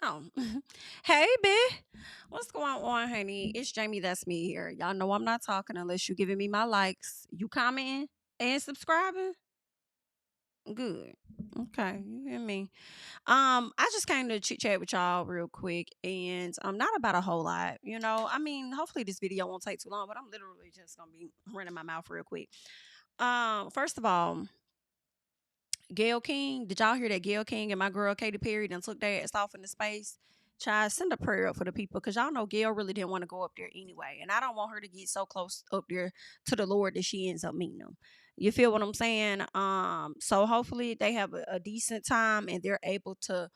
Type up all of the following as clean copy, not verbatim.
Oh, hey, B. What's going on, honey? It's Jamie. That's me here. Y'all know I'm not talking unless you giving me my likes. You commenting and subscribing? Good. Okay, you hear me? I just came to chit chat with y'all real quick, and not about a whole lot. I mean, hopefully this video won't take too long, but I'm literally just gonna be running my mouth real quick. First of all, Gail King, did y'all hear that Gail King and my girl Katy Perry done took their ass off into space? Child, send a prayer up for the people because y'all know Gail really didn't want to go up there anyway. And I don't want her to get so close up there to the Lord that she ends up meeting him. You feel what I'm saying? So hopefully they have a decent time and they're able to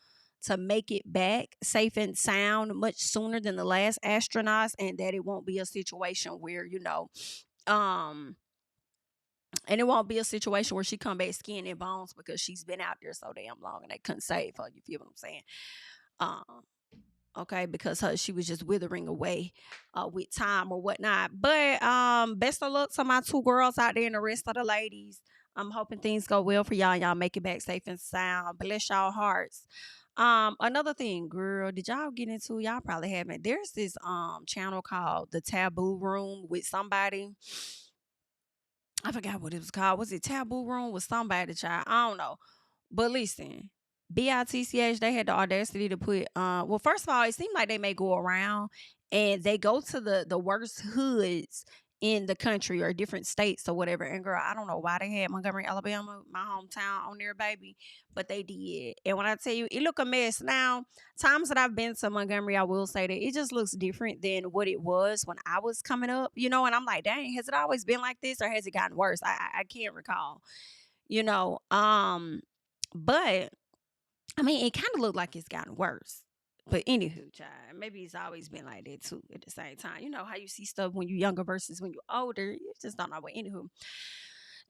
make it back safe and sound much sooner than the last astronauts, and that it won't be a situation where, um and it won't be a situation where she come back skin and bones because she's been out there so damn long and they couldn't save her. You feel what I'm saying? Um, okay, because she was just withering away with time or whatnot. But best of luck to my two girls out there and the rest of the ladies. I'm hoping things go well for y'all. Y'all make it back safe and sound. Bless y'all hearts. Another thing, girl, did y'all get into? Y'all probably haven't. There's this channel called The Taboo Room with somebody. I forgot what it was called. Was it Taboo Room with somebody, child? I don't know. But listen, BITCH, they had the audacity to put well, first of all, it seemed like they may go around and they go to the worst hoods in the country or different states or whatever. And girl, I don't know why they had Montgomery, Alabama, my hometown, on there, baby. But they did. And when I tell you, it look a mess. Now, times that I've been to Montgomery, I will say that it just looks different than what it was when I was coming up, and I'm like, dang, has it always been like this or has it gotten worse? I can't recall, you know. But I mean, it kind of looked like it's gotten worse. But anywho, child, maybe it's always been like that too. At the same time, you know how you see stuff when you're younger versus when you're older. You just don't know. But anywho,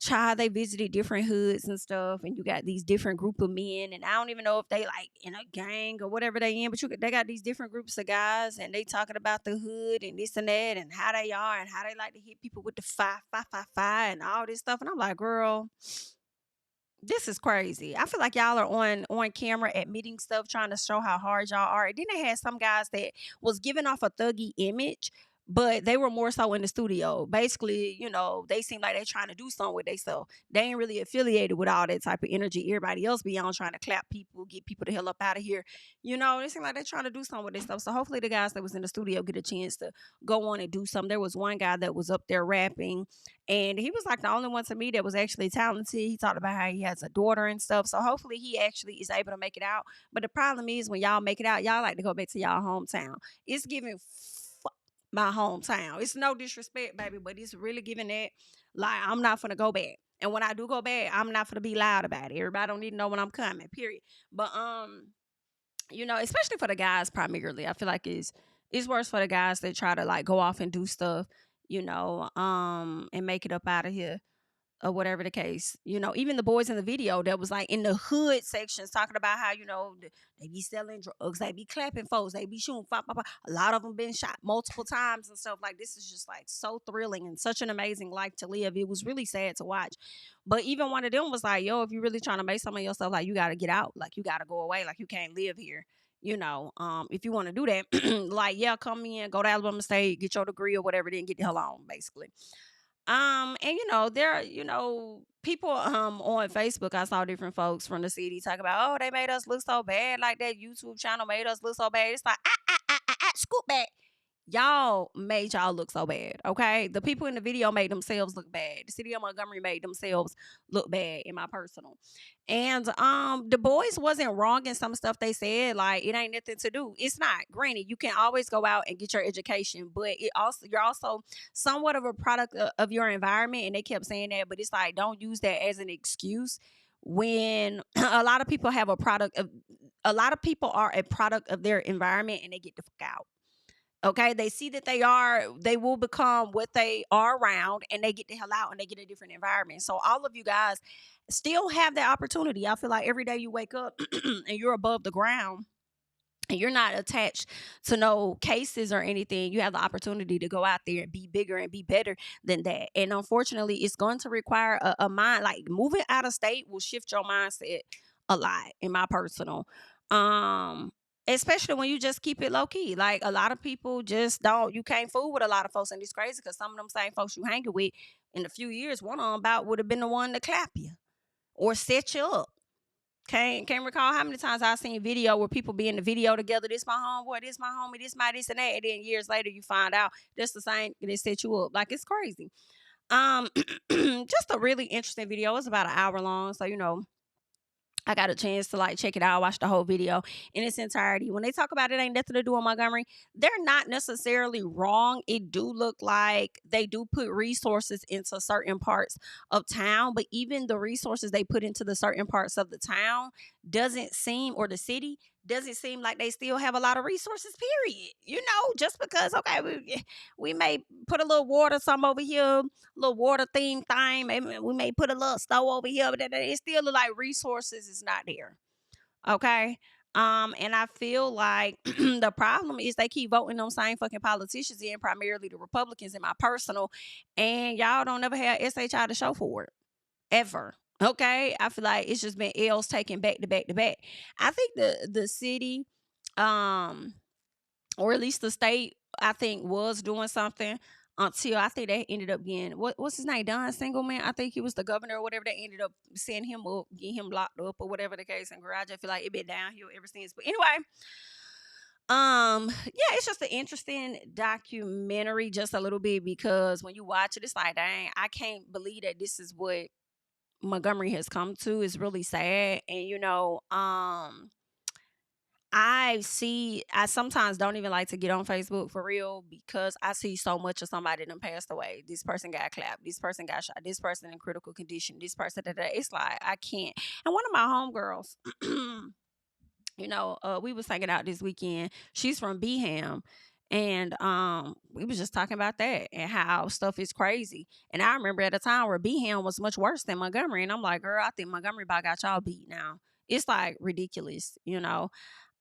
child, they visited different hoods and stuff, and you got these different group of men, and I don't even know if they like in a gang or whatever they in, but they got these different groups of guys, and they talking about the hood and this and that, and how they are, and how they like to hit people with the five, five, five, five, and all this stuff, and I'm like, girl, this is crazy. I feel like y'all are on camera admitting stuff, trying to show how hard y'all are. And then they had some guys that was giving off a thuggy image, but they were more so in the studio. Basically, they seem like they trying to do something with themselves. They ain't really affiliated with all that type of energy. Everybody else be on trying to clap people, get people the hell up out of here. They seem like they trying to do something with themselves. So hopefully the guys that was in the studio get a chance to go on and do something. There was one guy that was up there rapping, and he was like the only one to me that was actually talented. He talked about how he has a daughter and stuff. So hopefully he actually is able to make it out. But the problem is when y'all make it out, y'all like to go back to y'all hometown. It's giving my hometown. It's no disrespect, baby, but it's really giving that like I'm not gonna go back. And when I do go back, I'm not gonna be loud about it. Everybody don't need to know when I'm coming, period. But especially for the guys primarily, I feel like it's worse for the guys that try to like go off and do stuff, and make it up out of here or whatever the case. Even the boys in the video that was like in the hood sections talking about how, they be selling drugs, they be clapping folks, they be shooting, a lot of them been shot multiple times and stuff. Like, this is just like so thrilling and such an amazing life to live. It was really sad to watch. But even one of them was like, yo, if you're really trying to make some of yourself, like, you got to get out, like, you got to go away, like, you can't live here. If you want to do that, like, yeah, come in, go to Alabama State, get your degree or whatever, then get the hell on, basically. And there are, people on Facebook. I saw different folks from the city talk about, oh, they made us look so bad, like that YouTube channel made us look so bad. It's like, scoot back. Y'all made y'all look so bad, okay? The people in the video made themselves look bad. The city of Montgomery made themselves look bad, in my personal. And the boys wasn't wrong in some stuff they said. Like, it ain't nothing to do. It's not. Granted, you can always go out and get your education, but you're also somewhat of a product of your environment. And they kept saying that, but it's like, don't use that as an excuse when a lot of people are a product of their environment and they get the fuck out. Okay, they see that they will become what they are around, and they get the hell out and they get a different environment. So all of you guys still have that opportunity. I feel like every day you wake up and you're above the ground and you're not attached to no cases or anything, you have the opportunity to go out there and be bigger and be better than that. And unfortunately, it's going to require a mind, like moving out of state will shift your mindset a lot, in my personal. especially when you just keep it low key. Like a lot of people just don't. You can't fool with a lot of folks, and it's crazy because some of them same folks you hanging with in a few years, one on about would have been the one to clap you or set you up. Can't recall how many times I've seen video where people be in the video together. This my homeboy, this my homie, this my this and that. And then years later you find out that's the same. They set you up. Like it's crazy. Um, just a really interesting video. It's about an hour long, so I got a chance to like check it out, watch the whole video in its entirety. When they talk about it ain't nothing to do in Montgomery, they're not necessarily wrong. It do look like they do put resources into certain parts of town, but even the resources they put into the certain parts of the town doesn't seem, or the city doesn't seem like they still have a lot of resources, period. Just because, okay, we may put a little water, some over here, little water theme thing. Maybe we may put a little stove over here, but it still look like resources is not there. Okay. And I feel like the problem is they keep voting them same fucking politicians in, primarily the Republicans in my personal, and y'all don't ever have SHI to show for it. Ever. Okay. I feel like it's just been L's taken back to back to back. I think the city, or at least the state, I think was doing something until I think they ended up getting what's his name, Don Singleman. I think he was the governor or whatever. They ended up sending him up, getting him locked up or whatever the case in Garage. I feel like it been downhill ever since. But anyway, yeah, it's just an interesting documentary, just a little bit, because when you watch it, it's like, dang, I can't believe that this is what Montgomery has come to. It's really sad, and I sometimes don't even like to get on Facebook for real, because I see so much of somebody that passed away. This person got clapped. This person got shot. This person in critical condition. This person that it's like I can't. And one of my homegirls, we was hanging out this weekend. She's from Beham. And we was just talking about that and how stuff is crazy. And I remember at a time where Beham was much worse than Montgomery. And I'm like, girl, I think Montgomery about got y'all beat now. It's like ridiculous.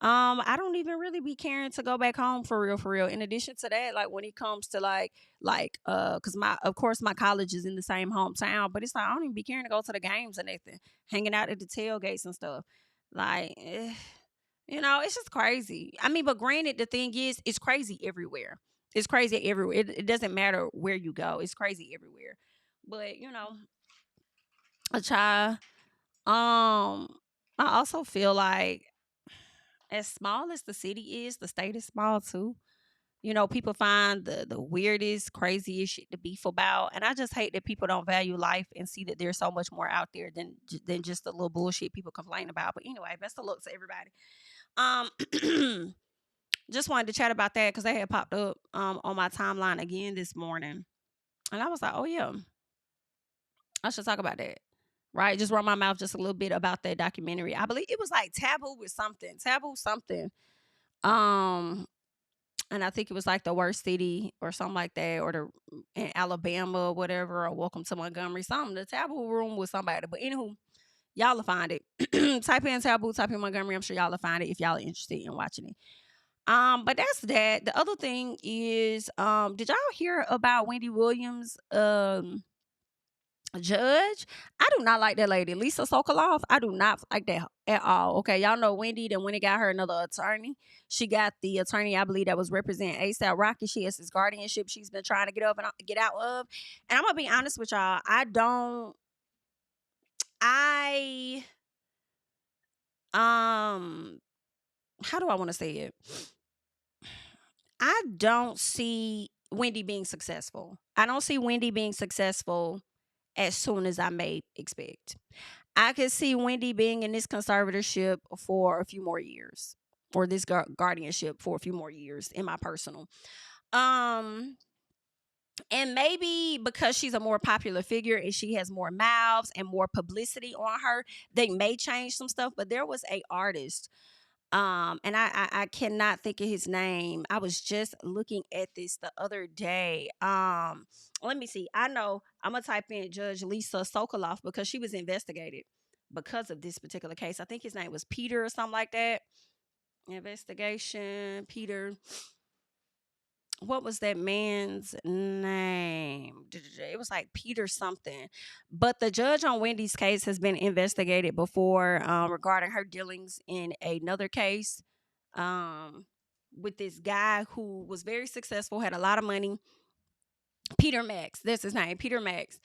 I don't even really be caring to go back home for real, for real. In addition to that, like when it comes to cause of course my college is in the same hometown, but it's like I don't even be caring to go to the games or nothing, hanging out at the tailgates and stuff. Like, it's just crazy. I mean, but granted, the thing is, it's crazy everywhere. It's crazy everywhere. It doesn't matter where you go. It's crazy everywhere. But a child. I also feel like, as small as the city is, the state is small too. People find the weirdest, craziest shit to beef about, and I just hate that people don't value life and see that there's so much more out there than just the little bullshit people complain about. But anyway, best of luck to everybody. Just wanted to chat about that because they had popped up on my timeline again this morning, and I was like, oh yeah, I should talk about that. Right, just run my mouth just a little bit about that documentary. I believe it was like taboo something. And I think it was like the worst city or something like that, or in Alabama or whatever, or Welcome to Montgomery, something. The taboo room with somebody. But anywho, y'all will find it. Type in taboo, type in Montgomery. I'm sure y'all will find it if y'all are interested in watching it. But that's that. The other thing is, did y'all hear about Wendy Williams judge? I do not like that lady, Lisa Sokoloff. I do not like that at all. Okay, y'all know Wendy. Then when it got her another attorney, she got the attorney, I believe, that was representing ASAP Rocky. She has this guardianship she's been trying to get out of. And I'm gonna be honest with y'all. I how do I want to say it? I don't see Wendy being successful. I don't see Wendy being successful as soon as I may expect. I could see Wendy being in this conservatorship for a few more years, or this guardianship for a few more years, in my personal. And maybe because she's a more popular figure and she has more mouths and more publicity on her, they may change some stuff. But there was a artist, and I cannot think of his name. I was just looking at this the other day. Let me see. I know I'm gonna type in Judge Lisa Sokoloff because she was investigated because of this particular case. I think his name was Peter or something like that. Investigation, Peter. What was that man's name? It was like Peter something. But the judge on Wendy's case has been investigated before, regarding her dealings in another case. um, with this guy who was very successful, had a lot of money. Peter Max, that's his name, Peter Max.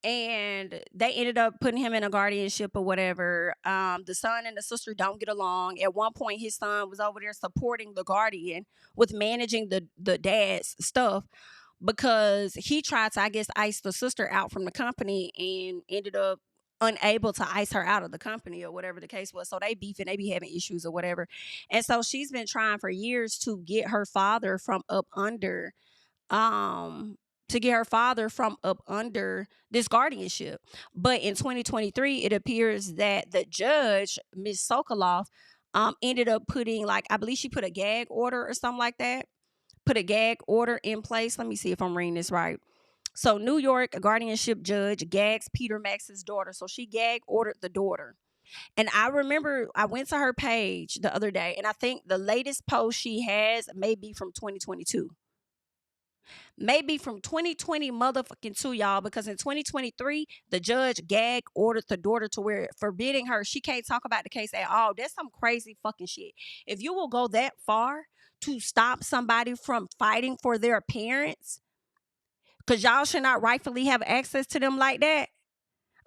And they ended up putting him in a guardianship or whatever. The son and the sister don't get along. At one point, his son was over there supporting the guardian with managing the dad's stuff because he tried to, I guess, ice the sister out from the company and ended up unable to ice her out of the company or whatever the case was. So they beefing, they be having issues or whatever. And so she's been trying for years to get her father from up under um this guardianship. But in 2023, it appears that the judge, Miss Sokoloff, ended up putting, like, I believe she put a gag order or something like that. Put a gag order in place. Let me see if I'm reading this right. So New York, a guardianship judge gags Peter Max's daughter. So she gag ordered the daughter. And I remember I went to her page the other day, and I think the latest post she has may be from 2022. Maybe from 2020 motherfucking 2, y'all, because in 2023 the judge gag ordered the daughter to where forbidding her, she can't talk about the case at all. That's some crazy fucking shit. If you will go that far to stop somebody from fighting for their parents, because y'all should not rightfully have access to them like that.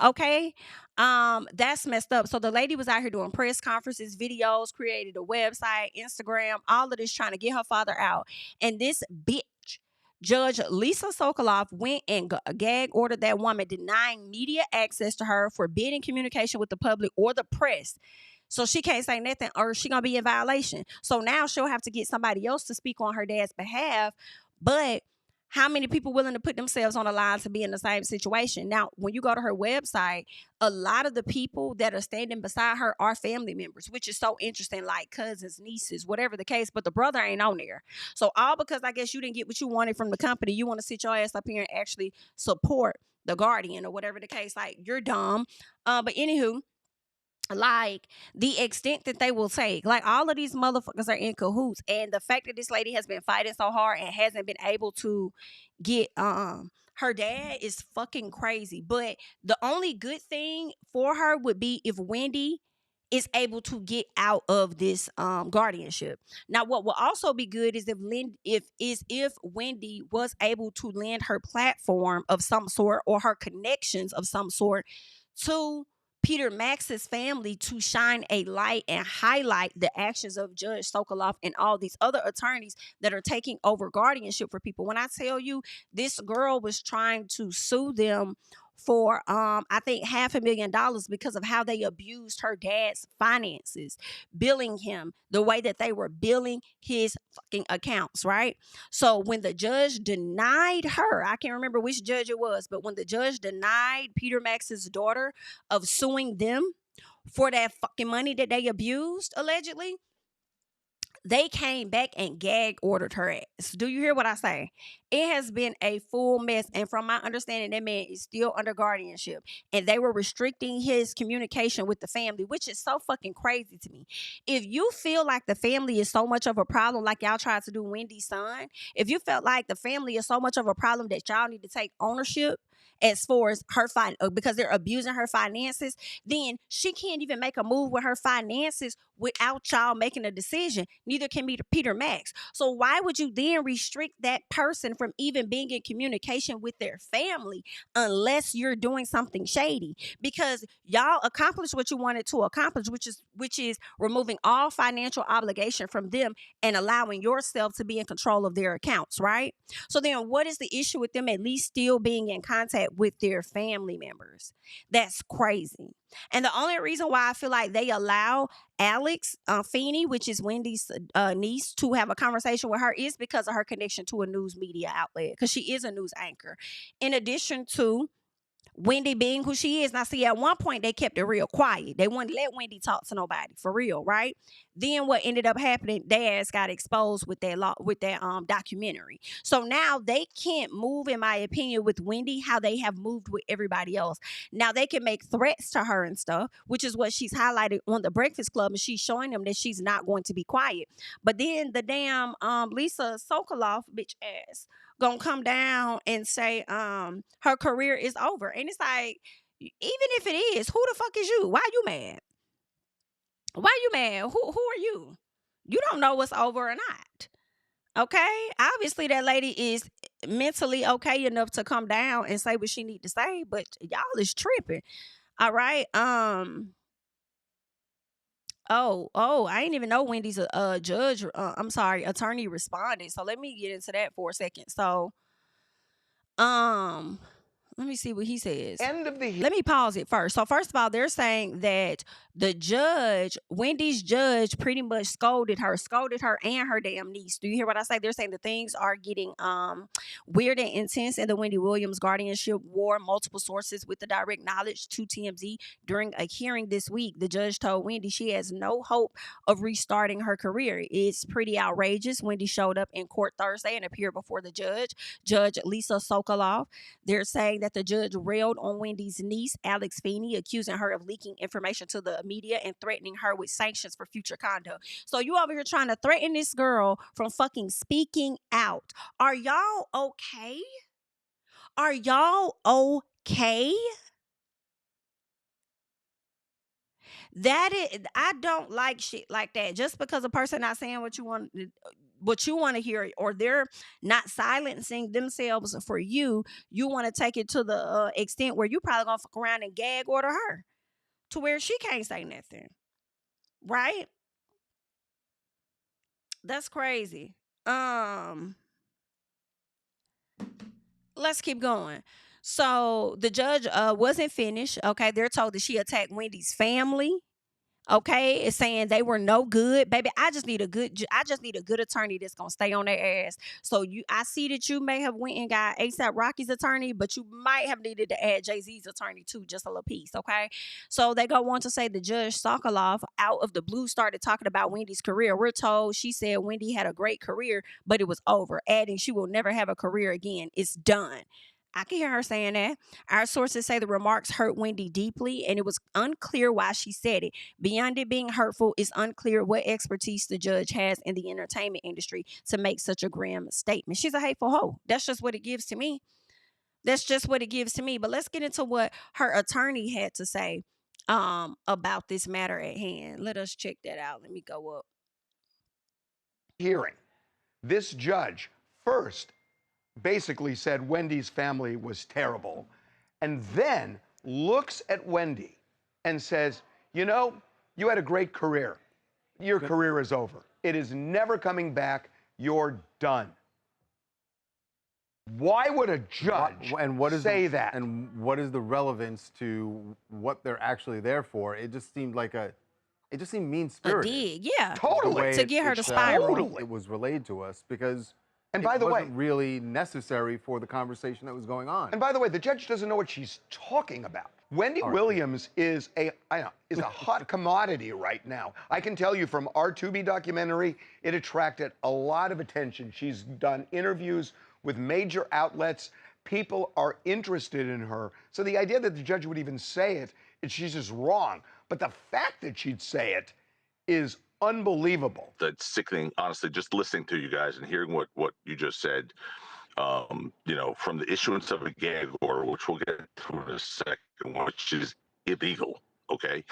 Okay. That's messed up. So the lady was out here doing press conferences, videos, created a website, Instagram, all of this trying to get her father out. And this bitch, Judge Lisa Sokoloff, went and gag ordered that woman, denying media access to her, forbidding communication with the public or the press. So she can't say nothing or she gonna be in violation. So now she'll have to get somebody else to speak on her dad's behalf. But how many people willing to put themselves on the line to be in the same situation? Now, when you go to her website, a lot of the people that are standing beside her are family members, which is so interesting, like cousins, nieces, whatever the case, but the brother ain't on there. So all because I guess you didn't get what you wanted from the company, you want to sit your ass up here and actually support the guardian or whatever the case. Like, you're dumb. But anywho, like, the extent that they will take, like, all of these motherfuckers are in cahoots. And the fact that this lady has been fighting so hard and hasn't been able to get her dad is fucking crazy. But the only good thing for her would be if Wendy is able to get out of this guardianship. Now, what will also be good is if Wendy was able to lend her platform of some sort or her connections of some sort to Peter Max's family to shine a light and highlight the actions of Judge Sokoloff and all these other attorneys that are taking over guardianship for people. When I tell you, this girl was trying to sue them for I think $500,000 because of how they abused her dad's finances, billing him the way that they were billing his fucking accounts, right? So when the judge denied her, I can't remember which judge it was, but when the judge denied Peter Max's daughter of suing them for that fucking money that they abused allegedly, they came back and gag ordered her ass. Do you hear what I say? It has been a full mess. And from my understanding, that man is still under guardianship. And they were restricting his communication with the family, which is so fucking crazy to me. If you feel like the family is so much of a problem, like y'all tried to do Wendy's son, if you felt like the family is so much of a problem that y'all need to take ownership as far as her because they're abusing her finances, then she can't even make a move with her finances without y'all making a decision. Neither can Peter Max. So why would you then restrict that person from even being in communication with their family unless you're doing something shady? Because y'all accomplished what you wanted to accomplish, which is removing all financial obligation from them and allowing yourself to be in control of their accounts, right? So then what is the issue with them at least still being in contact with their family members? That's crazy. And the only reason why I feel like they allow Alex Feeney, which is Wendy's niece, to have a conversation with her is because of her connection to a news media outlet, because she is a news anchor. In addition to Wendy being who she is. Now, see, at one point they kept it real quiet. They wouldn't let Wendy talk to nobody, for real, right? Then what ended up happening, their ass got exposed with that documentary. So now they can't move, in my opinion, with Wendy how they have moved with everybody else. Now they can make threats to her and stuff, which is what she's highlighted on the Breakfast Club, and she's showing them that she's not going to be quiet. But then the damn Lisa Sokoloff bitch ass gonna come down and say her career is over. And it's like, even if it is, who the fuck is you? Why you mad? Why you mad? Who are you? You don't know what's over or not. Okay? Obviously that lady is mentally okay enough to come down and say what she need to say, but y'all is tripping. All right. Oh, I didn't even know Wendy's a judge. I'm sorry, attorney responded. So let me get into that for a second. So, um, let me see what he says. Let me pause it first. So first of all, they're saying that the judge, Wendy's judge, pretty much scolded her and her damn niece. Do you hear what I say? They're saying that things are getting weird and intense in the Wendy Williams guardianship war. Multiple sources with the direct knowledge to TMZ during a hearing this week. The judge told Wendy she has no hope of restarting her career. It's pretty outrageous. Wendy showed up in court Thursday and appeared before the judge, Judge Lisa Sokoloff. They're saying that the judge railed on Wendy's niece, Alex Feeney, accusing her of leaking information to the media and threatening her with sanctions for future conduct. So you over here trying to threaten this girl from fucking speaking out. Are y'all okay? Are y'all okay? That is, I don't like shit like that. Just because a person not saying what you want to hear, or they're not silencing themselves for you, you want to take it to the extent where you probably gonna fuck around and gag order her to where she can't say nothing, right? That's crazy. Let's keep going. So the judge wasn't finished. Okay, they're told that she attacked Wendy's family. Okay, it's saying they were no good, baby. I just need a good attorney that's gonna stay on their ass. So I see that you may have went and got ASAP Rocky's attorney, but you might have needed to add Jay-Z's attorney too, just a little piece. Okay, so they go on to say the judge Sokoloff out of the blue started talking about Wendy's career. We're told she said Wendy had a great career, but it was over, adding she will never have a career again. It's done. I can hear her saying that. Our sources say the remarks hurt Wendy deeply, and it was unclear why she said it. Beyond it being hurtful, it's unclear what expertise the judge has in the entertainment industry to make such a grim statement. She's a hateful hoe. That's just what it gives to me. That's just what it gives to me. But let's get into what her attorney had to say about this matter at hand. Let us check that out. Let me go up. Hearing. This judge first basically said Wendy's family was terrible, and then looks at Wendy and says, you know, you had a great career. Your career is over. It is never coming back. You're done. Why would a judge say that? And what is the relevance to what they're actually there for? It just seemed like it just seemed mean-spirited. A dig, yeah. Totally. To get her to spiral. Totally. It was relayed to us because and by the way, wasn't really necessary for the conversation that was going on. And by the way, the judge doesn't know what she's talking about. Wendy Williams is a hot commodity right now. I can tell you from our Tubi documentary, it attracted a lot of attention. She's done interviews with major outlets. People are interested in her. So the idea that the judge would even say it, she's just wrong. But the fact that she'd say it is unbelievable. That's sickening, honestly, just listening to you guys and hearing what you just said. You know, from the issuance of a gag order, which we'll get to in a second, which is illegal, okay,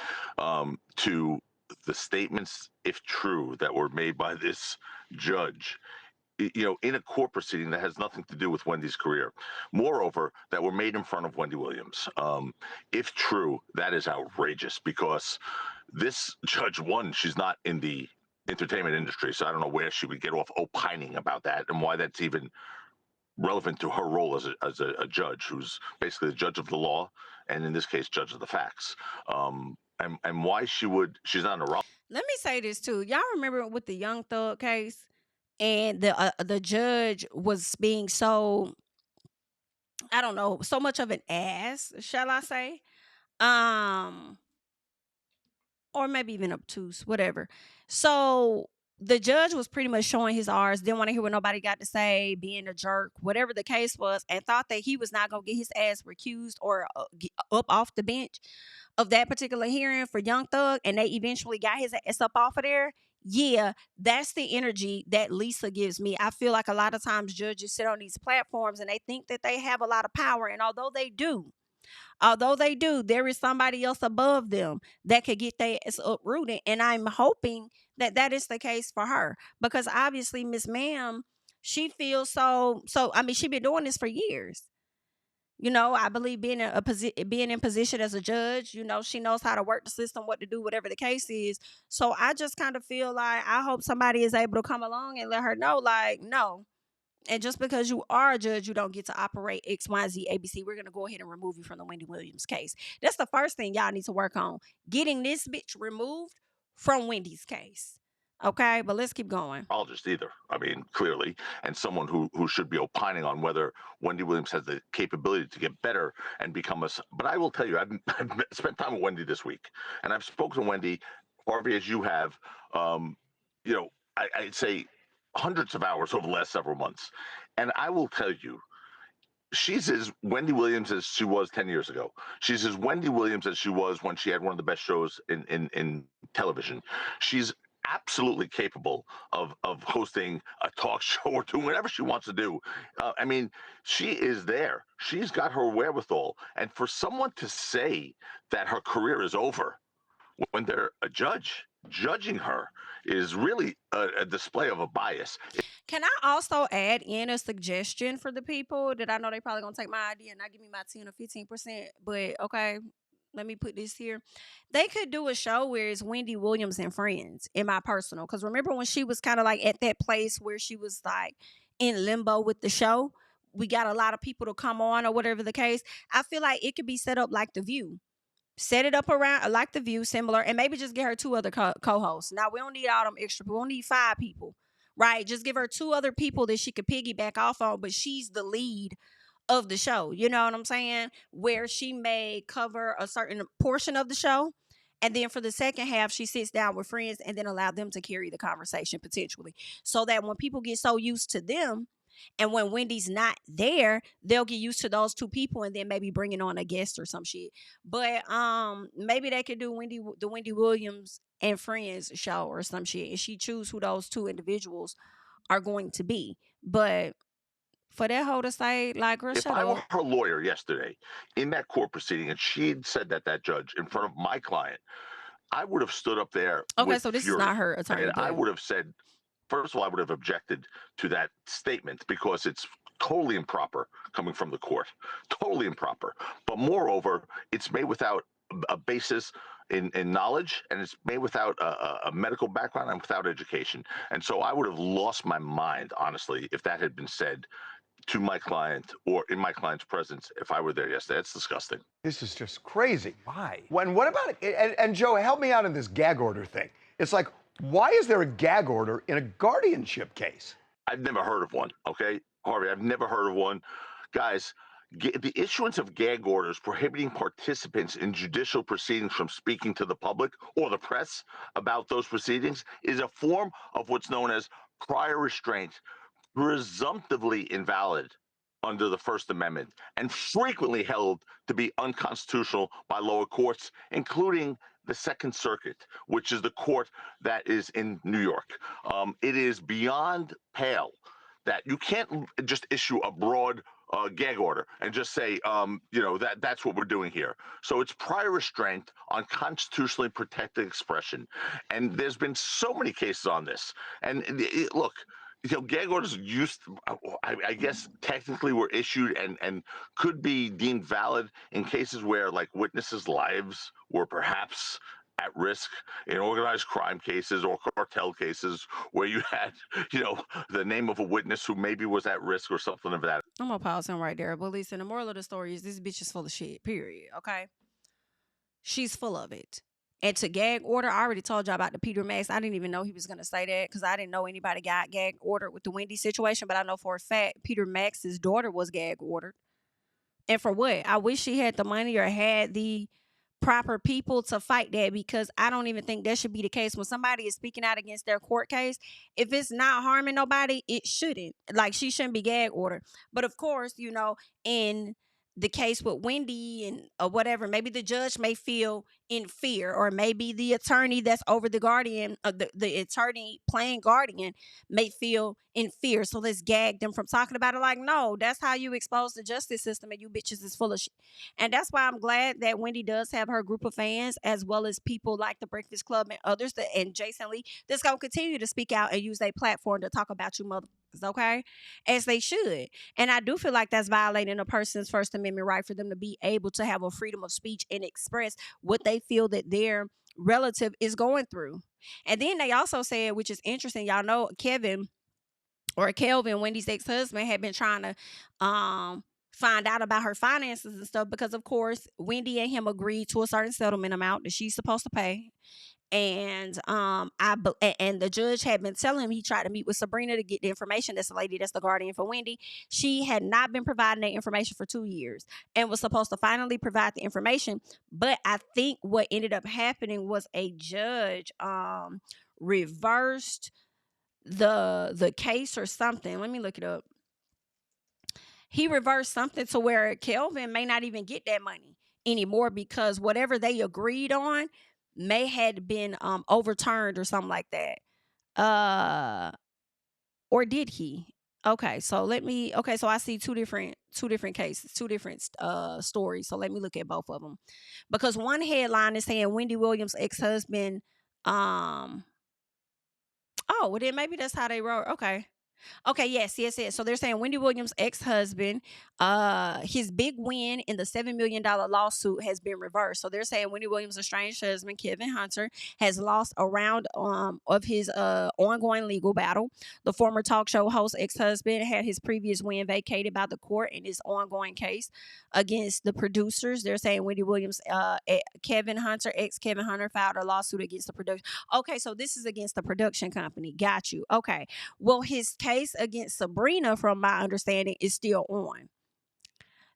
to the statements, if true, that were made by this judge, you know, in a court proceeding that has nothing to do with Wendy's career. Moreover, that were made in front of Wendy Williams. If true, that is outrageous because this judge, one, she's not in the entertainment industry, so I don't know where she would get off opining about that and why that's even relevant to her role as a judge, who's basically the judge of the law, and in this case, judge of the facts. And why she's not in a wrong. Let me say this too. Y'all remember with the Young Thug case, and the judge was being so, I don't know, so much of an ass, shall I say? Or maybe even obtuse, whatever. So the judge was pretty much showing his R's, didn't want to hear what nobody got to say, being a jerk, whatever the case was, and thought that he was not going to get his ass recused or up off the bench of that particular hearing for Young Thug, and they eventually got his ass up off of there. Yeah, that's the energy that Lisa gives me. I feel like a lot of times judges sit on these platforms and they think that they have a lot of power, and although they do, there is somebody else above them that could get their ass uprooted. And I'm hoping that is the case for her, because obviously Miss Ma'am, she feels so. I mean, she been doing this for years. I believe being in position as a judge, she knows how to work the system, what to do, whatever the case is. So I just kind of feel like I hope somebody is able to come along and let her know, like, no. And just because you are a judge, you don't get to operate X, Y, Z, ABC. We're going to go ahead and remove you from the Wendy Williams case. That's the first thing y'all need to work on. Getting this bitch removed from Wendy's case. Okay, but let's keep going. Either. I mean, clearly, and someone who should be opining on whether Wendy Williams has the capability to get better and become a. But I will tell you, I've spent time with Wendy this week, and I've spoken to Wendy, Harvey, as you have. I'd say hundreds of hours over the last several months, and I will tell you, she's as Wendy Williams as she was 10 years ago. She's as Wendy Williams as she was when she had one of the best shows in television. She's absolutely capable of hosting a talk show or doing whatever she wants to do. I mean, she is there. She's got her wherewithal. And for someone to say that her career is over when they're a judge judging her is really a display of a bias. Can I also add in a suggestion for the people that I know they probably gonna take my idea and not give me my 10 or 15%? But okay, let me put this here. They could do a show where it's Wendy Williams and friends, in my personal. Because remember when she was kind of like at that place where she was like in limbo with the show? We got a lot of people to come on or whatever the case. I feel like it could be set up like The View. Set it up around like The View, similar, and maybe just get her 2 other co-hosts. Now, we don't need all them extra people. We don't need 5 people, right? Just give her 2 other people that she could piggyback off on, but she's the lead of the show. You know what I'm saying? Where she may cover a certain portion of the show. And then for the second half, she sits down with friends and then allow them to carry the conversation potentially. So that when people get so used to them, and when Wendy's not there, they'll get used to those 2 people and then maybe bringing on a guest or some shit. But maybe they could do the Wendy Williams and Friends show or some shit, and she choose who those 2 individuals are going to be. But for that hoe to say, like, girl, If I were her lawyer yesterday in that court proceeding and she'd said that judge in front of my client, I would have stood up there. Okay, so this is not her attorney. And I would have said, first of all, I would have objected to that statement because it's totally improper coming from the court. Totally improper. But moreover, it's made without a basis in knowledge, and it's made without a medical background and without education. And so I would have lost my mind, honestly, if that had been said to my client or in my client's presence if I were there yesterday. It's disgusting. This is just crazy. Why? What about it? And Joe, help me out in this gag order thing. It's like, why is there a gag order in a guardianship case? I've never heard of one, okay? Harvey, I've never heard of one. Guys, the issuance of gag orders prohibiting participants in judicial proceedings from speaking to the public or the press about those proceedings is a form of what's known as prior restraint, presumptively invalid under the First Amendment and frequently held to be unconstitutional by lower courts, including the Second Circuit, which is the court that is in New York. It is beyond pale that you can't just issue a broad gag order and just say, that's what we're doing here. So it's prior restraint on constitutionally protected expression. And there's been so many cases on this. And look, gag orders I guess, technically were issued and could be deemed valid in cases where, like, witnesses' lives were perhaps at risk in organized crime cases or cartel cases where you had, the name of a witness who maybe was at risk or something of that. I'm gonna pause him right there. But listen, the moral of the story is this bitch is full of shit, period. Okay? She's full of it. And to gag order, I already told y'all about the Peter Max. I didn't even know he was going to say that because I didn't know anybody got gag ordered with the Wendy situation. But I know for a fact Peter Max's daughter was gag ordered. And for what? I wish she had the money or had the proper people to fight that, because I don't even think that should be the case. When somebody is speaking out against their court case, if it's not harming nobody, it shouldn't. Like, she shouldn't be gag ordered. But of course, in the case with Wendy and or whatever, maybe the judge may feel in fear, or maybe the attorney that's over the guardian, the attorney playing guardian may feel in fear. So let's gag them from talking about it. Like, no, that's how you expose the justice system, and you bitches is full of shit. And that's why I'm glad that Wendy does have her group of fans, as well as people like the Breakfast Club and others and Jason Lee that's gonna continue to speak out and use their platform to talk about you motherfuckers, okay? As they should. And I do feel like that's violating a person's First Amendment right for them to be able to have a freedom of speech and express what they feel that their relative is going through. And then they also said, which is interesting, y'all know Kelvin, Wendy's ex-husband, had been trying to find out about her finances and stuff, because of course Wendy and him agreed to a certain settlement amount that she's supposed to pay. And and the judge had been telling him, he tried to meet with Sabrina to get the information. That's the lady that's the guardian for Wendy. She had not been providing that information for 2 years and was supposed to finally provide the information. But I think what ended up happening was a judge reversed the case or something. Let me look it up. He reversed something to where Kelvin may not even get that money anymore, because whatever they agreed on may had been overturned or something like that. Or did he? Okay, so so I see two different cases, two different stories. So let me look at both of them. Because one headline is saying Wendy Williams' ex-husband, oh, well then maybe that's how they wrote. Okay, yes. So they're saying Wendy Williams' ex-husband, his big win in the $7 million lawsuit has been reversed. So they're saying Wendy Williams' estranged husband, Kevin Hunter, has lost a round of his ongoing legal battle. The former talk show host ex-husband had his previous win vacated by the court in his ongoing case against the producers. They're saying Wendy Williams, ex-Kevin Hunter, filed a lawsuit against the production. Okay, so this is against the production company. Got you. Okay. Well, his case against Sabrina, from my understanding, is still on.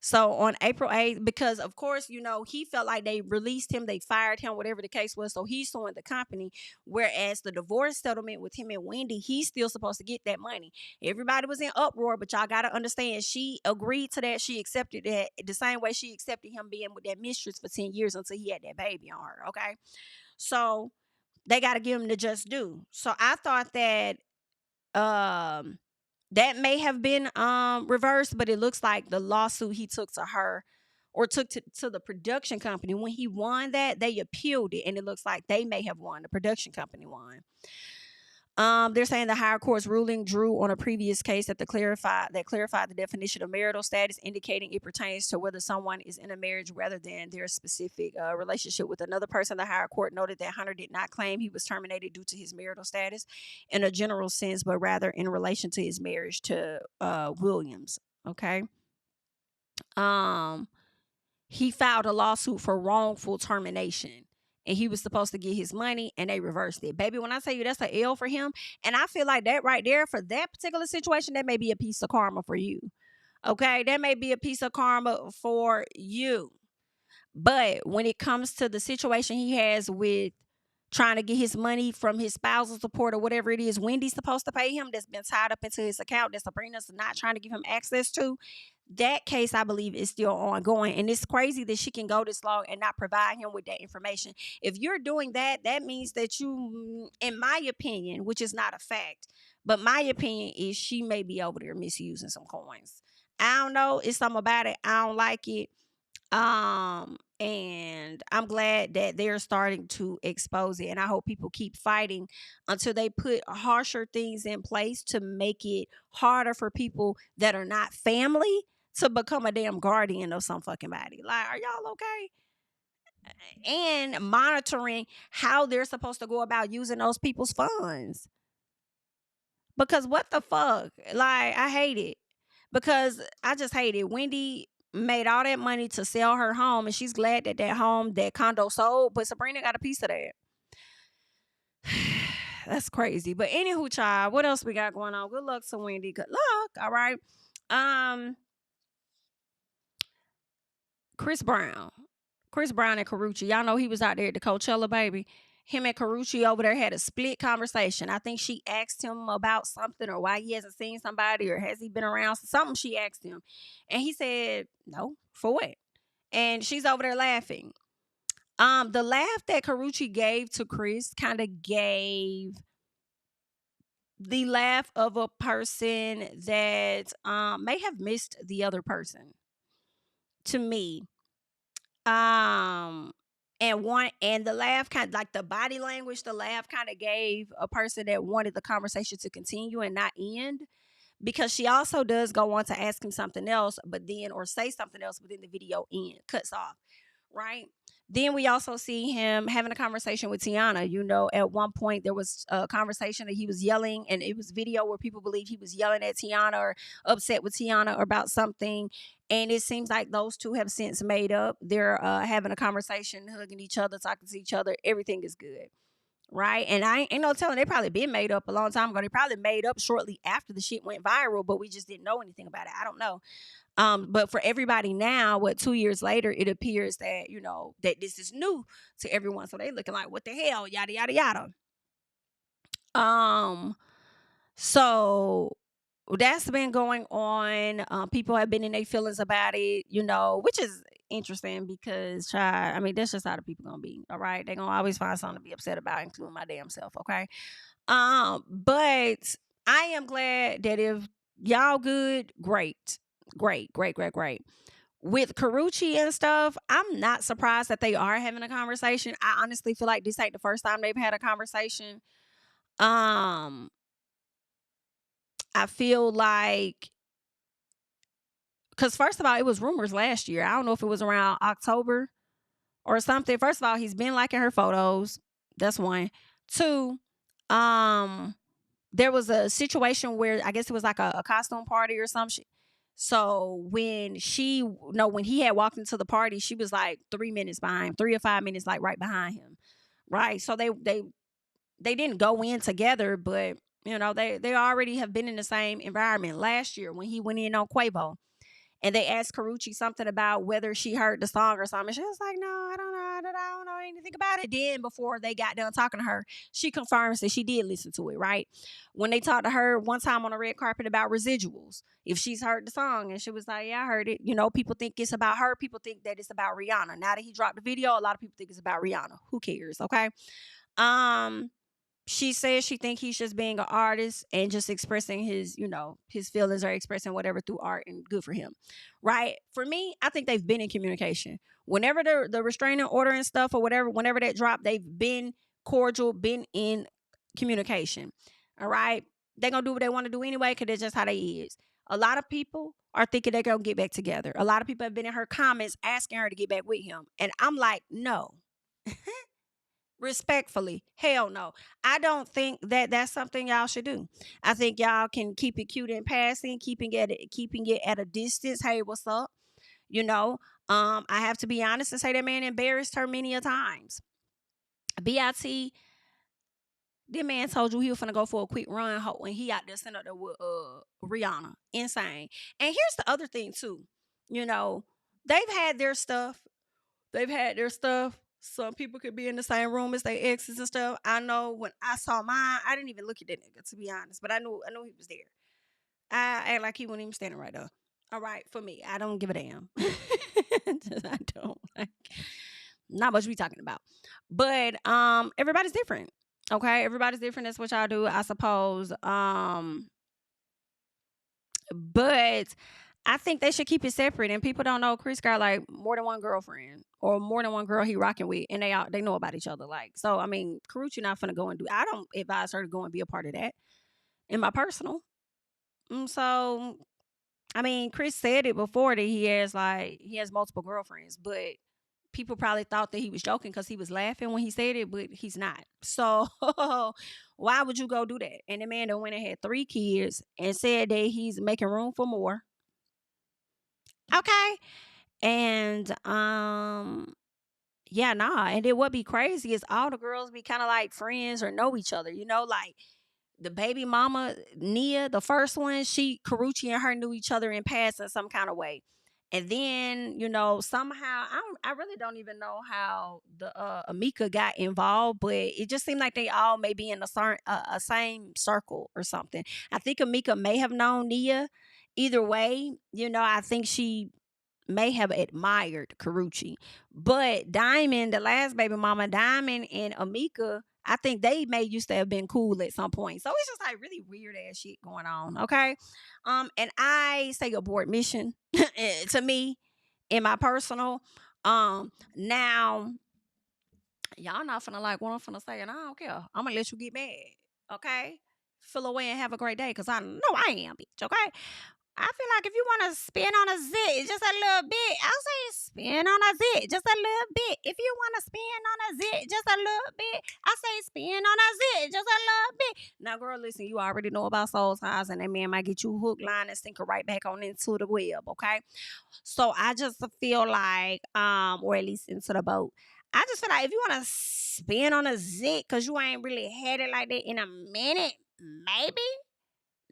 So on April 8th, because of course, he felt like they released him, they fired him, whatever the case was. So he's suing the company. Whereas the divorce settlement with him and Wendy, he's still supposed to get that money. Everybody was in uproar, but y'all got to understand, she agreed to that. She accepted that the same way she accepted him being with that mistress for 10 years until he had that baby on her. Okay. So they got to give him the just due. So I thought that that may have been reversed, but it looks like the lawsuit he took to her, or took to the production company, when he won that, they appealed it, and it looks like they may have won. The production company won. They're saying the higher court's ruling drew on a previous case that clarified the definition of marital status, indicating it pertains to whether someone is in a marriage rather than their specific relationship with another person. The higher court noted that Hunter did not claim he was terminated due to his marital status in a general sense, but rather in relation to his marriage to Williams. Okay. He filed a lawsuit for wrongful termination. And he was supposed to get his money, and they reversed it. Baby, when I tell you that's an L for him, and I feel like that right there, for that particular situation, that may be a piece of karma for you. Okay? That may be a piece of karma for you. But when it comes to the situation he has with trying to get his money from his spousal support or whatever it is Wendy's supposed to pay him, that's been tied up into his account that Sabrina's not trying to give him access to, that case, I believe, is still ongoing. And it's crazy that she can go this long and not provide him with that information. If you're doing that, that means that you, in my opinion, which is not a fact, but my opinion is she may be over there misusing some coins. I don't know. It's something about it. I don't like it. And I'm glad that they're starting to expose it, and I hope people keep fighting until they put harsher things in place to make it harder for people that are not family to become a damn guardian of some fucking body. Like, are y'all okay? And monitoring how they're supposed to go about using those people's funds. Because what the fuck? Like, I hate it. Because I just hate it. Wendy made all that money to sell her home, and she's glad that that condo sold, but Sabrina got a piece of that. That's crazy. But anywho, child, what else we got going on? Good luck to Wendy. Good luck. All right. Chris Brown and Karrueche. Y'all know he was out there at the Coachella, baby. him and Karrueche over there had a split conversation. I think she asked him about something or why he hasn't seen somebody or has he been around. Something she asked him. And he said, no, for what? And she's over there laughing. The laugh that Karrueche gave to Chris kind of gave the laugh of a person that may have missed the other person to me. And the laugh kind of like the body language, the laugh kind of gave a person that wanted the conversation to continue and not end, because she also does go on to ask him something else, but then or say something else, but then the video cuts off, right? Then we also see him having a conversation with Tiana. You know, at one point there was a conversation that he was yelling, and it was video where people believe he was yelling at Tiana or upset with Tiana about something. And it seems like those two have since made up. They're having a conversation, hugging each other, talking to each other. Everything is good, right? And I ain't no telling, they probably been made up a long time ago. They probably made up shortly after the shit went viral, but we just didn't know anything about it. I don't know. But for everybody now, 2 years later, it appears that, you know, that this is new to everyone. So they looking like, what the hell, yada, yada, yada. So that's been going on. People have been in their feelings about it, you know, which is interesting because, that's just how the people gonna be. All right, they're gonna always find something to be upset about, including my damn self. Okay, but I am glad that if y'all good, great. With Karrueche and stuff, I'm not surprised that they are having a conversation. I honestly feel like this ain't the first time they've had a conversation. I feel like, because first of all, it was rumors last year. I don't know if it was around October or something. First of all, he's been liking her photos. That's one. Two, there was a situation where I guess it was like a costume party or some shit. So when he had walked into the party, she was like 3 minutes behind, 3 or 5 minutes, like right behind him. Right. So they didn't go in together, but you know, they already have been in the same environment. Last year when he went in on Quavo and they asked Karrueche something about whether she heard the song or something, she was like, no, I don't know anything about it. Then before they got done talking to her, she confirms that she did listen to it, right? When they talked to her one time on the red carpet about residuals, if she's heard the song, and she was like, yeah, I heard it. You know, people think it's about her. People think that it's about Rihanna. Now that he dropped the video, a lot of people think it's about Rihanna. Who cares, okay? She says she thinks he's just being an artist and just expressing his, you know, his feelings or expressing whatever through art, and good for him. Right? For me, I think they've been in communication. Whenever the restraining order and stuff or whatever, whenever that dropped, they've been cordial, been in communication. All right? They're going to do what they want to do anyway because that's just how they is. A lot of people are thinking they're going to get back together. A lot of people have been in her comments asking her to get back with him. And I'm like, no. Respectfully, hell no. I don't think that that's something y'all should do. I think y'all can keep it cute and passing, keeping it at a distance. Hey, what's up? You know, I have to be honest and say that man embarrassed her many a times. BIT, this man told you he was finna go for a quick run when he out there sitting up there with Rihanna. Insane. And here's the other thing too. You know, they've had their stuff. Some people could be in the same room as their exes and stuff. I know when I saw mine, I didn't even look at that nigga, to be honest. But I knew he was there. I act like he wasn't even standing right there. All right, for me, I don't give a damn. I don't like. Not much we talking about. But everybody's different. Okay, everybody's different. That's what y'all do, I suppose. But I think they should keep it separate. And people don't know Chris got like more than one girlfriend or more than one girl he rocking with, and they know about each other. Like, so I mean, Karrueche not finna go and do. I don't advise her to go and be a part of that. In my personal. So I mean, Chris said it before that he has multiple girlfriends, but people probably thought that he was joking because he was laughing when he said it, but he's not. So why would you go do that? And the man that went and had 3 kids and said that he's making room for more. Okay. And yeah, nah. And then what be crazy is all the girls be kind of like friends or know each other, you know, like the baby mama, Nia, the first one, Karrueche and her knew each other in past in some kind of way. And then, somehow I really don't even know how the Amika got involved, but it just seemed like they all may be in a same circle or something. I think Amika may have known Nia. Either way, I think she may have admired Karrueche. But Diamond, the last baby mama, Diamond and Amika, I think they may used to have been cool at some point. So it's just like really weird ass shit going on. Okay. And I say abort mission to me in my personal. Now y'all not finna like what I'm finna say, and I don't care. I'm gonna let you get mad. Okay. Feel away and have a great day, because I know I am, bitch. Okay. I feel like if you want to spin on a zit just a little bit, I'll say spin on a zit just a little bit. If you want to spin on a zit just a little bit, I say spin on a zit just a little bit. Now, girl, listen, you already know about soul ties, and that man might get you hook, line, and sinker right back on into the web, okay? So I just feel like, or at least into the boat. I just feel like if you want to spin on a zit because you ain't really had it like that in a minute,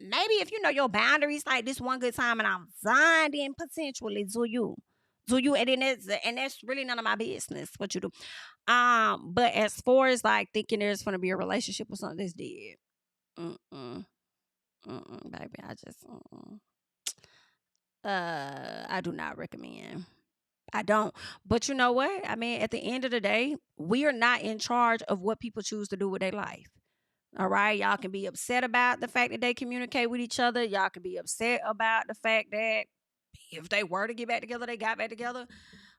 maybe if you know your boundaries, like this one good time and I'm done, then potentially do you, and then that's really none of my business what you do. But as far as like thinking there's gonna be a relationship or something, that's dead. Baby, I just I do not recommend. I don't. But you know what? I mean, at the end of the day, we are not in charge of what people choose to do with their life. All right. Y'all can be upset about the fact that they communicate with each other. Y'all can be upset about the fact that if they were to get back together, they got back together.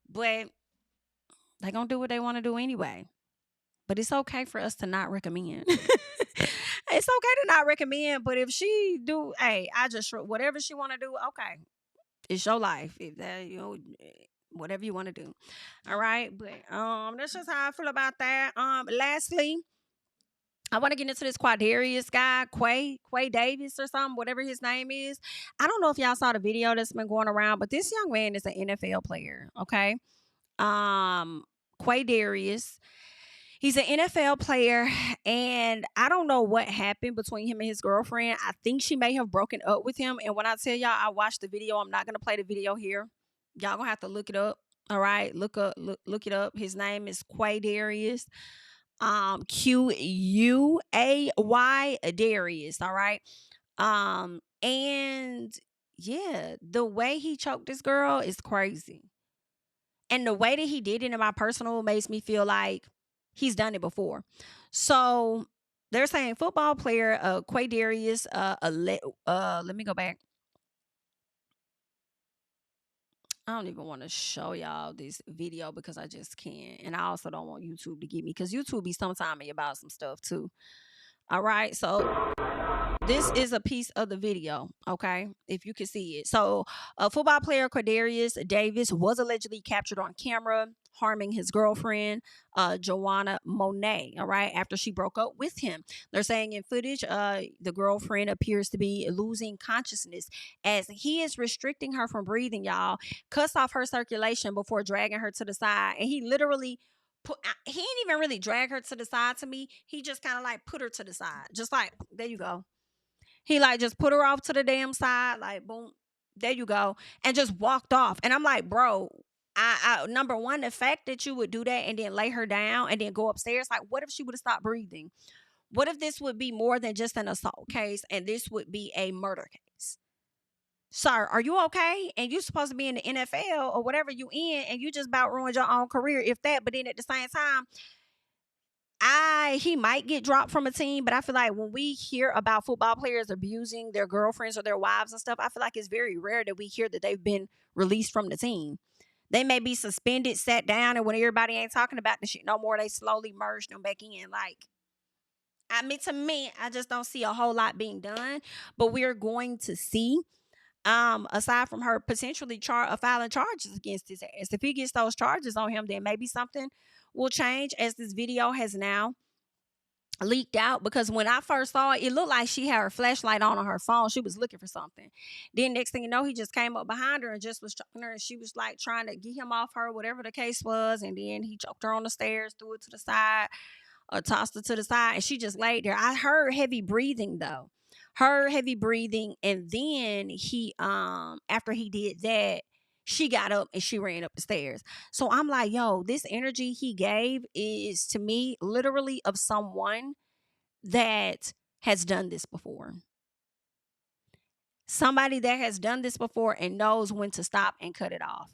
But they're going to do what they want to do anyway. But it's okay for us to not recommend. It's okay to not recommend. But if she do, hey, whatever she want to do, okay. It's your life. If that, whatever you want to do. All right. But that's just how I feel about that. Lastly, I want to get into this Quaydarius guy, Quaydarius or something, whatever his name is. I don't know if y'all saw the video that's been going around, but this young man is an NFL player, okay? Quaydarius. He's an NFL player, and I don't know what happened between him and his girlfriend. I think she may have broken up with him, and when I tell y'all I watched the video, I'm not going to play the video here. Y'all going to have to look it up, all right? Look it up. His name is Quaydarius. Quay Darius, all right. And yeah, the way he choked this girl is crazy, and the way that he did it in my personal makes me feel like he's done it before. So they're saying football player Quaydarius. Let me go back. I don't even want to show y'all this video because I just can't. And I also don't want YouTube to get me, because YouTube be sometime about some stuff too. All right. So this is a piece of the video, okay, if you can see it. So football player Quaydarius Davis was allegedly captured on camera harming his girlfriend, Joanna Monet, all right, after she broke up with him. They're saying in footage, the girlfriend appears to be losing consciousness as he is restricting her from breathing, y'all, cuts off her circulation before dragging her to the side. And he literally he didn't even really drag her to the side to me. He just kind of like put her to the side. Just like, there you go. He like just put her off to the damn side, like boom, there you go, and just walked off. And I'm like, bro, I number one, the fact that you would do that and then lay her down and then go upstairs, like what if she would have stopped breathing? What if this would be more than just an assault case and this would be a murder case? Sir, are you okay? And you supposed to be in the NFL or whatever you in, and you just about ruined your own career, if that. But then at the same time, he might get dropped from a team, but I feel like when we hear about football players abusing their girlfriends or their wives and stuff, I feel like it's very rare that we hear that they've been released from the team. They may be suspended, sat down, and when everybody ain't talking about the shit no more, they slowly merge them back in. Like, I mean, to me, I just don't see a whole lot being done, but we're going to see. Aside from her potentially filing charges against his ass. If he gets those charges on him, then maybe something will change, as this video has now leaked out. Because when I first saw it, it looked like she had her flashlight on her phone. She was looking for something. Then next thing you know, he just came up behind her and just was choking her, and she was like trying to get him off her, whatever the case was. And then he choked her on the stairs, threw it to the side, or tossed her to the side, and she just laid there. I heard heavy breathing though. And then he after he did that, she got up and she ran up the stairs. So I'm like, yo, this energy he gave is to me literally of someone that has done this before. Somebody that has done this before and knows when to stop and cut it off.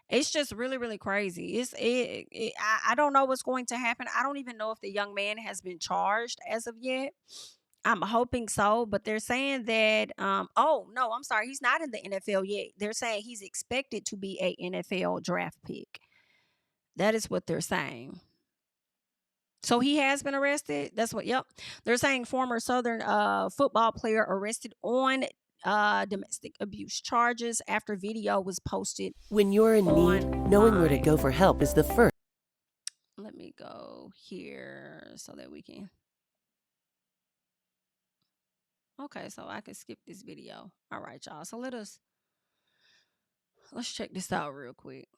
It's just really, really crazy. I don't know what's going to happen. I don't even know if the young man has been charged as of yet. I'm hoping so, but they're saying that, oh, no, I'm sorry. He's not in the NFL yet. They're saying he's expected to be a NFL draft pick. That is what they're saying. So he has been arrested. That's what, yep. They're saying former Southern football player arrested on domestic abuse charges after video was posted. When you're in need, knowing where to go for help is the first. Let me go here so that we can. Okay, so I can skip this video. All right, y'all. So let's check this out real quick.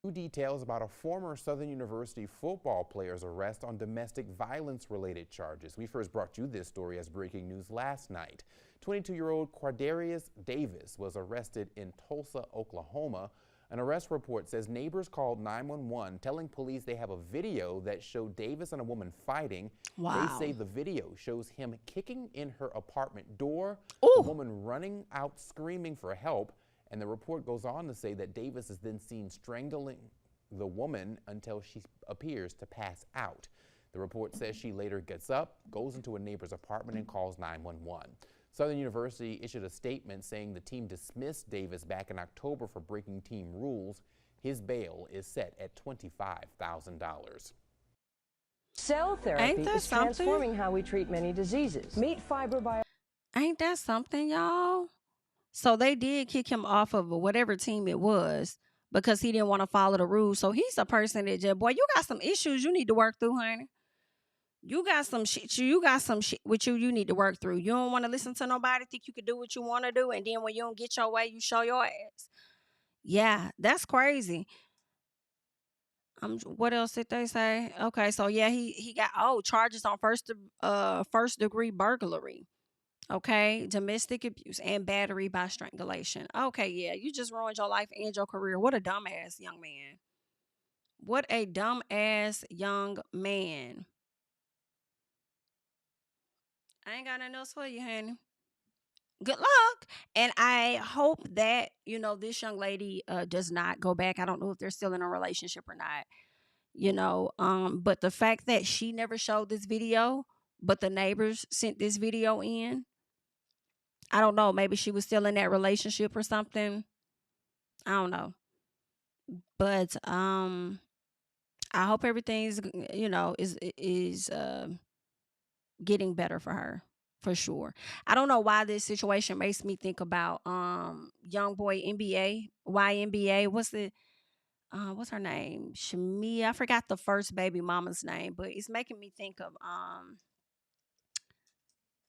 New details about a former Southern University football player's arrest on domestic violence-related charges. We first brought you this story as breaking news last night. 22-year-old Quaydarius Davis was arrested in Tulsa, Oklahoma. An arrest report says neighbors called 911 telling police they have a video that showed Davis and a woman fighting. Wow. They say the video shows him kicking in her apartment door, Ooh. the woman running out screaming for help, and the report goes on to say that Davis is then seen strangling the woman until she appears to pass out. The report says she later gets up, goes into a neighbor's apartment, and calls 911. Southern University issued a statement saying the team dismissed Davis back in October for breaking team rules. His bail is set at $25,000. Cell therapy is transforming how we treat many diseases. Meet fibrobio. Ain't that something, y'all? So they did kick him off of whatever team it was because he didn't want to follow the rules. So he's a person that just, boy, you got some issues you need to work through, honey. You got some shit. You got some shit with you need to work through. You don't want to listen to nobody, think you can do what you want to do, and then when you don't get your way, you show your ass. Yeah, that's crazy. What else did they say? Okay, so yeah, he got charges on first degree burglary. Okay, domestic abuse and battery by strangulation. Okay, yeah, you just ruined your life and your career. What a dumbass young man. What a dumbass young man. I ain't got nothing else for you, honey. Good luck. And I hope that, this young lady does not go back. I don't know if they're still in a relationship or not, but the fact that she never showed this video, but the neighbors sent this video in, I don't know. Maybe she was still in that relationship or something. I don't know. But I hope everything's, is getting better for her, for sure. I don't know why this situation makes me think about young boy NBA, YNBA. What's her name? Jami. I forgot the first baby mama's name, but it's making me think of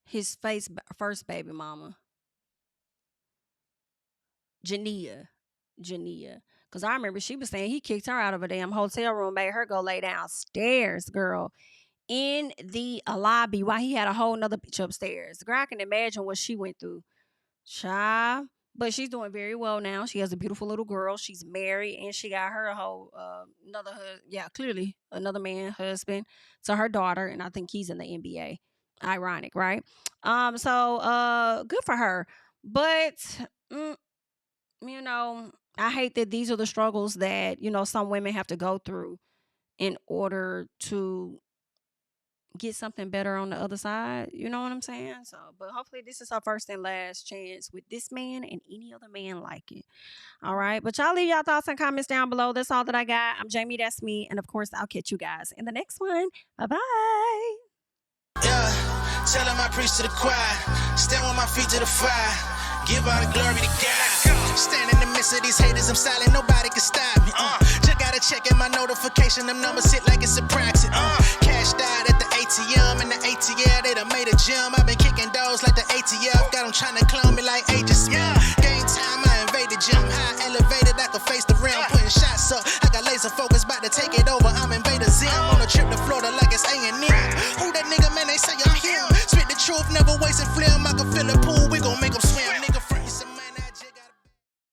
his first baby mama, Jania. Because I remember she was saying he kicked her out of a damn hotel room, made her go lay downstairs, girl, in the lobby while he had a whole nother bitch upstairs. Girl, I can imagine what she went through. Child. But she's doing very well now. She has a beautiful little girl. She's married, and she got her a whole clearly another man husband to her daughter, and I think he's in the NBA. Ironic, right? So good for her. But I hate that these are the struggles that, some women have to go through in order to get something better on the other side. You know what I'm saying? So, but hopefully this is our first and last chance with this man and any other man like it. All right. But y'all leave y'all thoughts and comments down below. That's all that I got. I'm Jami, that's me. And of course, I'll catch you guys in the next one. Bye-bye. Yeah, tell him I preach to the choir. Stand with my feet to the fire. Give all the glory to God. Stand in the midst of these haters, I'm silent, nobody can stop me. Just gotta check in my notification, them numbers hit like it's a proxy. Cashed out at the ATM, and the ATL, they done made a gym. I've been kicking doors like the ATF, got them trying to clone me like Agent Smith. Game time, I invaded gym, high elevated, I can face the rim. Putting shots up, I got laser focus, about to take it over, I'm Invader Zim. On a trip to Florida like it's A&M. Who that nigga, man, they say I'm him. Spit the truth, never wasting film, I can feel the pool.